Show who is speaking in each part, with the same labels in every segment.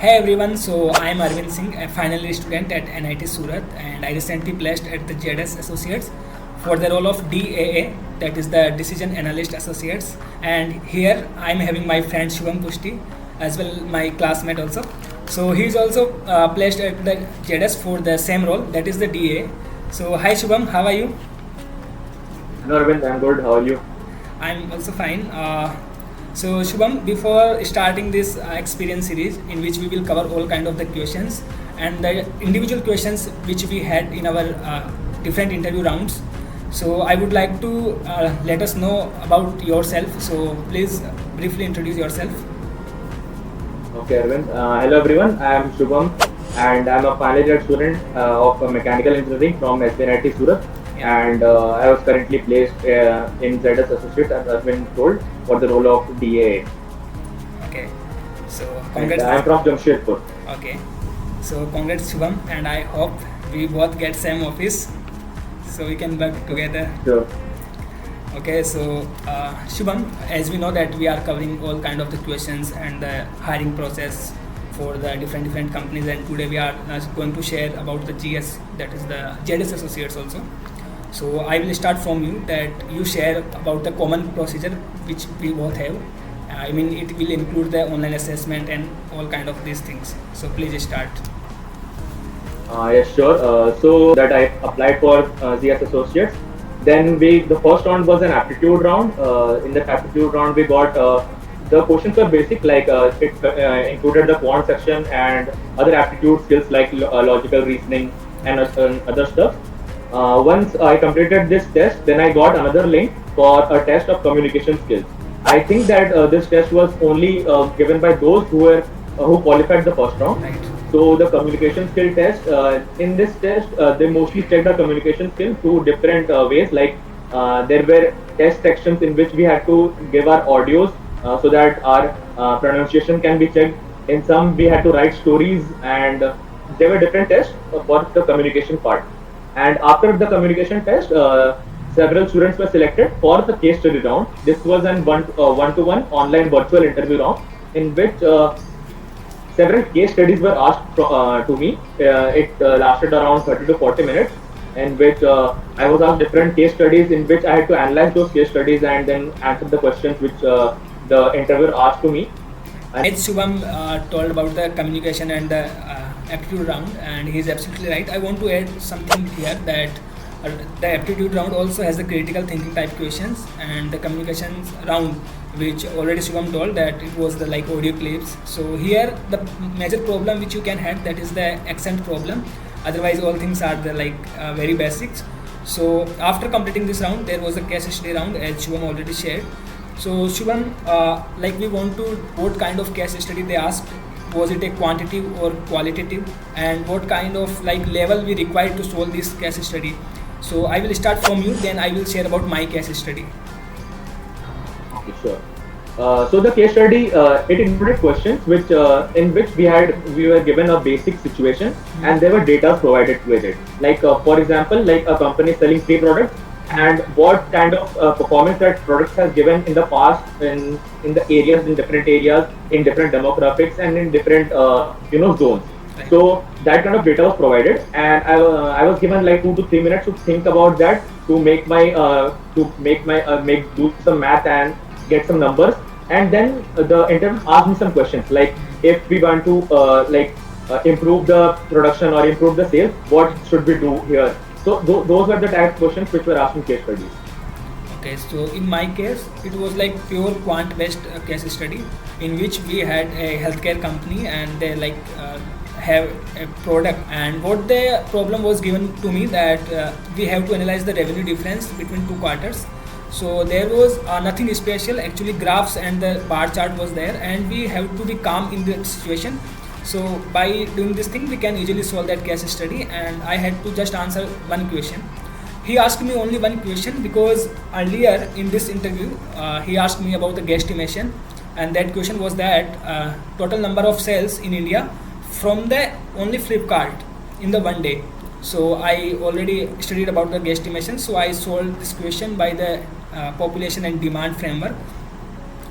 Speaker 1: Hey everyone, so I am Arvind Singh, a final year student at NIT Surat, and I recently placed at the JDS Associates for the role of DAA, that is the Decision Analyst Associates. And here I am having my friend Subham as well my classmate also. So he is also placed at the JDS for the same role, that is the DAA. So hi Subham, how are you?
Speaker 2: Hello Arvind, I'm good. How are you?
Speaker 1: I'm also fine. So Shubham, before starting this experience series in which we will cover all kind of the questions and the individual questions which we had in our different interview rounds. So I would like to let us know about yourself. So please briefly introduce yourself.
Speaker 2: Okay, Arvind. Hello everyone. I'm Subham and I'm a final year student of mechanical engineering from SBNIT Surat. And I was currently placed in ZS Associates, as Arvind told, for the role of DAA.
Speaker 1: Okay. So
Speaker 2: And
Speaker 1: congrats.
Speaker 2: I'm from Jamshedpur.
Speaker 1: Okay. So congrats Shubham, and I hope we both get same office so we can work together.
Speaker 2: Sure.
Speaker 1: Okay, so Shubham, as we know that we are covering all kind of the questions and the hiring process for the different companies, and today we are going to share about the GS, that is the JDS Associates also. So I will start from you, that you share about the common procedure which we both have. I mean, it will include the online assessment and all kind of these things. So please start.
Speaker 2: Yes, sure. So that I applied for ZS Associates. Then the first round was an aptitude round. In the aptitude round, we got the questions were basic, like it included the quant section and other aptitude skills like logical reasoning and other stuff. Once I completed this test, then I got another link for a test of communication skills. I think that this test was only given by those who qualified the first round.
Speaker 1: Right.
Speaker 2: So the communication skill test, in this test, they mostly checked our communication skill through different ways. Like there were test sections in which we had to give our audios so that our pronunciation can be checked. In some, we had to write stories, and there were different tests for the communication part. And after the communication test, several students were selected for the case study round. This was an one-to-one online virtual interview round in which several case studies were asked to me. It lasted around 30 to 40 minutes, in which I was asked different case studies in which I had to analyze those case studies and then answer the questions which the interviewer asked to me. And
Speaker 1: As Shubham told about the communication and the aptitude round, and he is absolutely right. I want to add something here, that the aptitude round also has the critical thinking type questions, and the communications round, which already Shubham told that it was the like audio clips. So here the major problem which you can have, that is the accent problem. Otherwise all things are the like very basics. So after completing this round, there was a case study round, as Shubham already shared. So Shubham, like we want to, what kind of case study they asked? Was it a quantitative or qualitative? And what kind of like level we required to solve this case study? So I will start from you, then I will share about my case study.
Speaker 2: okay, sure. So the case study it included questions which in which we were given a basic situation and there were data provided with it. Like for example, like a company selling three products and what kind of performance that product has given in the past in the areas, in different areas, in different demographics and in different zones.
Speaker 1: Right.
Speaker 2: So that kind of data was provided, and I was given like 2 to 3 minutes to think about that, to do some math and get some numbers. And then the interview asked me some questions like, if we want to improve the production or improve the sales, what should we do here? So those were the type of questions which were asked in case studies.
Speaker 1: Okay, so in my case, it was like pure quant-based case study, in which we had a healthcare company and they like have a product, and what the problem was given to me, that we have to analyze the revenue difference between two quarters. So there was nothing special, actually graphs and the bar chart was there, and we have to be calm in the situation. So by doing this thing, we can easily solve that case study, and I had to just answer one question. He asked me only one question, because earlier in this interview, he asked me about the guesstimation, and that question was that total number of sales in India from the only Flipkart in the one day. So I already studied about the guesstimation, so I solved this question by the population and demand framework.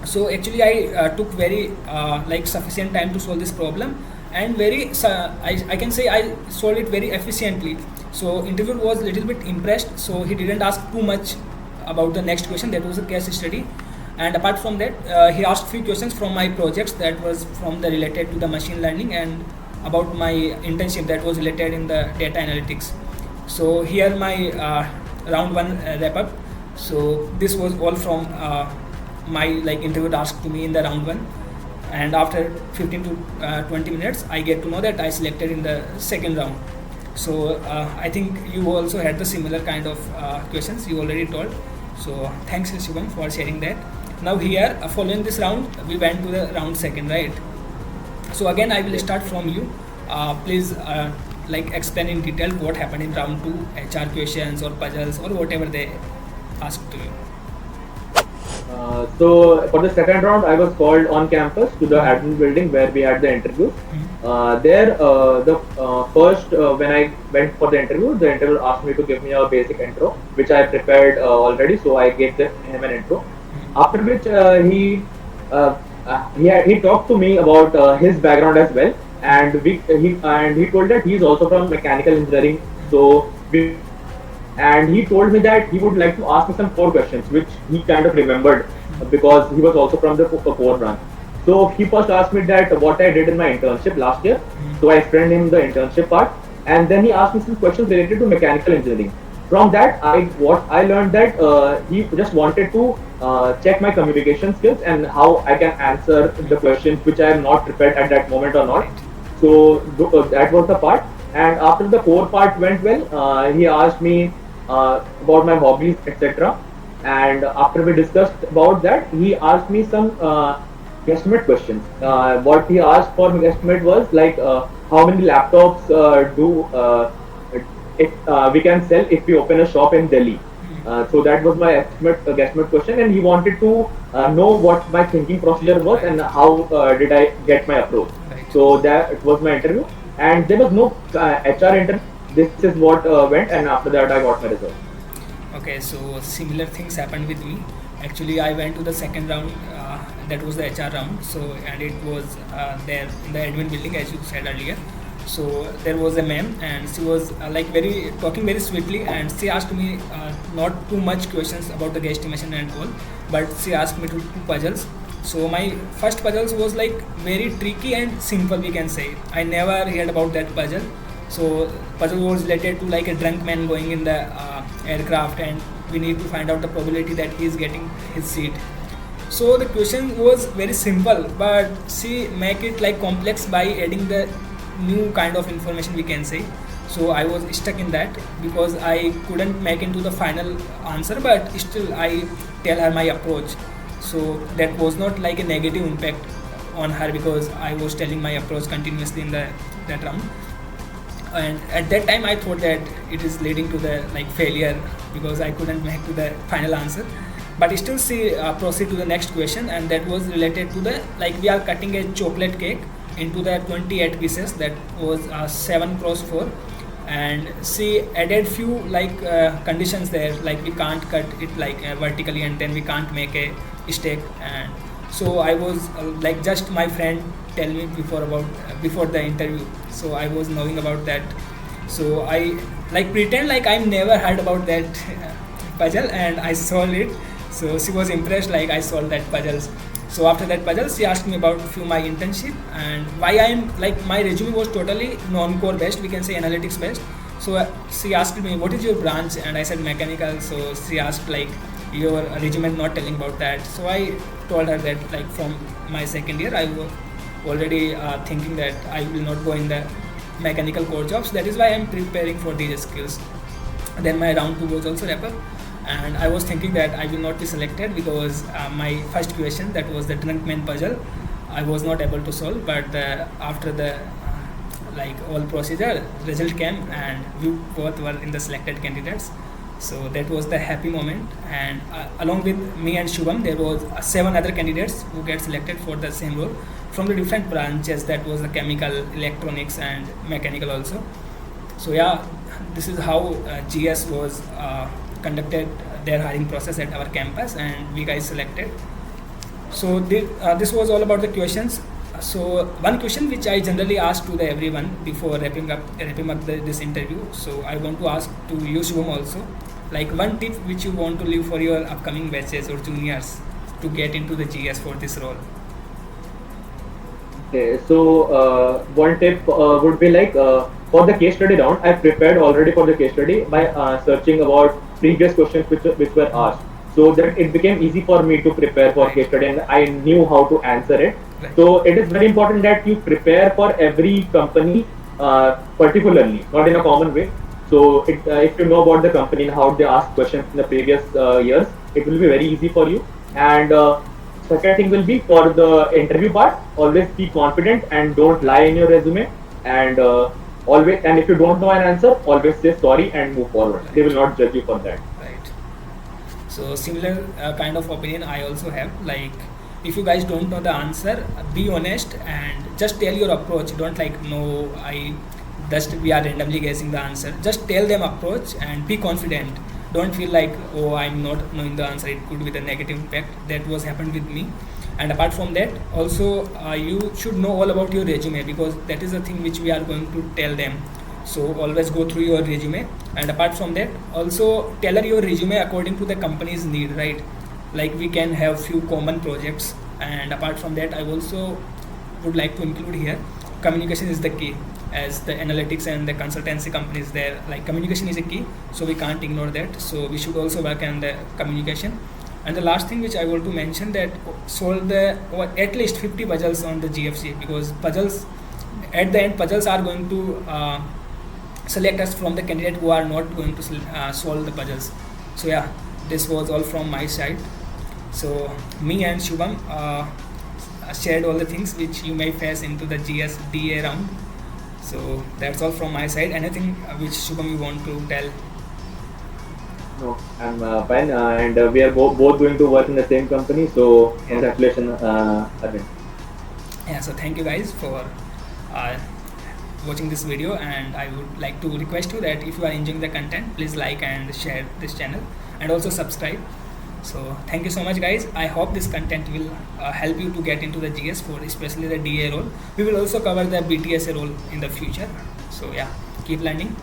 Speaker 1: So actually I took very like sufficient time to solve this problem, and I can say I solved it very efficiently. So interviewer was little bit impressed, so he didn't ask too much about the next question, that was a case study. And apart from that, he asked few questions from my projects that was from the related to the machine learning, and about my internship that was related in the data analytics. So here my round one wrap up. So this was all from my like interview task to me in the round one, and after 15 to 20 minutes I get to know that I selected in the second round. So I think you also had the similar kind of questions you already told. So thanks Subham for sharing that. Now here following this round we went to the round second, right? So again I will start from you. Please like explain in detail what happened in round 2, HR questions or puzzles or whatever they asked to you.
Speaker 2: So for the second round, I was called on campus to the admin building where we had the interview. There, the first when I went for the interviewer asked me to give me a basic intro, which I prepared already. So I gave him an intro. After which he talked to me about his background as well, and he told that he is also from mechanical engineering. So he told me that he would like to ask me some core questions, which he kind of remembered because he was also from the core branch. So he first asked me that what I did in my internship last year. So I explained him the internship part, and then he asked me some questions related to mechanical engineering. From that, I learned that he just wanted to check my communication skills and how I can answer the questions which I am not prepared at that moment or not. So that was the part. And after the core part went well, he asked me about my hobbies, etc. And after we discussed about that, he asked me some guesstimate questions. What he asked for guesstimate was like how many laptops we can sell if we open a shop in Delhi. So that was my guesstimate question, and he wanted to know what my thinking procedure was and how did I get my approach. So that was my interview, and there was no HR interview. This is what went, and after that I got my result.
Speaker 1: Okay, so similar things happened with me. Actually, I went to the second round. That was the HR round. So and it was there in the admin building, as you said earlier. So there was a ma'am, and she was like talking very sweetly, and she asked me not too much questions about the guesstimation and all, but she asked me to do puzzles. So my first puzzles was like very tricky and simple, we can say. I never heard about that puzzle. So puzzle was related to like a drunk man going in the aircraft, and we need to find out the probability that he is getting his seat. So the question was very simple, but she make it like complex by adding the new kind of information, we can say. So I was stuck in that because I couldn't make into the final answer, but still I tell her my approach. So that was not like a negative impact on her because I was telling my approach continuously in that round. And at that time I thought that it is leading to the like failure because I couldn't make to the final answer. But still she proceed to the next question, and that was related to the like we are cutting a chocolate cake into the 28 pieces, that was 7x4, and she added few like conditions there, like we can't cut it like vertically, and then we can't make a steak. And so I was like just my friend tell me before the interview, so I was knowing about that. So I like pretend like I never heard about that puzzle, and I solved it. So she was impressed like I solved that puzzles. So after that puzzle, she asked me about few my internship and why I am like my resume was totally non-core based, we can say analytics based. So she asked me what is your branch, and I said mechanical. So she asked like your resume not telling about that. So I told her that like from my second year I was already thinking that I will not go in the mechanical core jobs. That is why I am preparing for these skills. Then my round 2 was also wrap up, and I was thinking that I will not be selected because my first question, that was the drunk man puzzle, I was not able to solve. But after the like all procedure, result came, and we both were in the selected candidates. So that was the happy moment. And along with me and Subham, there was 7 other candidates who get selected for the same role from the different branches. That was the chemical, electronics, and mechanical also. So yeah, this is how GS was conducted their hiring process at our campus, and we guys selected. So this was all about the questions. So one question which I generally ask to the everyone before wrapping up this interview. So I want to ask to you, Subham, also, like one tip which you want to leave for your upcoming batches or juniors to get into the GS for this role.
Speaker 2: Okay, so one tip would be like for the case study round, I prepared already for the case study by searching about previous questions which were asked, so that it became easy for me to prepare for
Speaker 1: Right.
Speaker 2: case study and I knew how to answer it.
Speaker 1: Right.
Speaker 2: So it is very important that you prepare for every company particularly, not in a common way. So if you know about the company and how they ask questions in the previous years, it will be very easy for you. And second thing will be for the interview part, always be confident and don't lie in your resume. And always, and if you don't know an answer, always say sorry and move forward. They will not judge you for that.
Speaker 1: Right. So similar kind of opinion I also have. Like, if you guys don't know the answer, be honest and just tell your approach. Don't like, no, I just we are randomly guessing the answer. Just tell them approach and be confident. Don't feel like, oh, I'm not knowing the answer. It could be the negative impact. That was happened with me. And apart from that, also you should know all about your resume, because that is the thing which we are going to tell them. So always go through your resume. And apart from that, also tailor your resume according to the company's need, right? Like, we can have few common projects. And apart from that, I also would like to include here, communication is the key. As the analytics and the consultancy companies there, like, communication is a key, so we can't ignore that. So we should also work on the communication. And the last thing which I want to mention, that solve the or at least 50 puzzles on the GFC, because puzzles at the end, puzzles are going to select us from the candidate who are not going to solve the puzzles. So yeah, this was all from my side. So me and Shubham shared all the things which you may face into the GS DA round. So that's all from my side. Anything which Shubham you want to tell?
Speaker 2: No, I'm fine, and we are both going to work in the same company. So congratulations, Arvind.
Speaker 1: Yeah, so thank you guys for watching this video, and I would like to request you that if you are enjoying the content, please like and share this channel, and also subscribe. So thank you so much, guys. I hope this content will help you to get into the GS for especially the DA role. We will also cover the BTSA role in the future. So yeah, keep learning.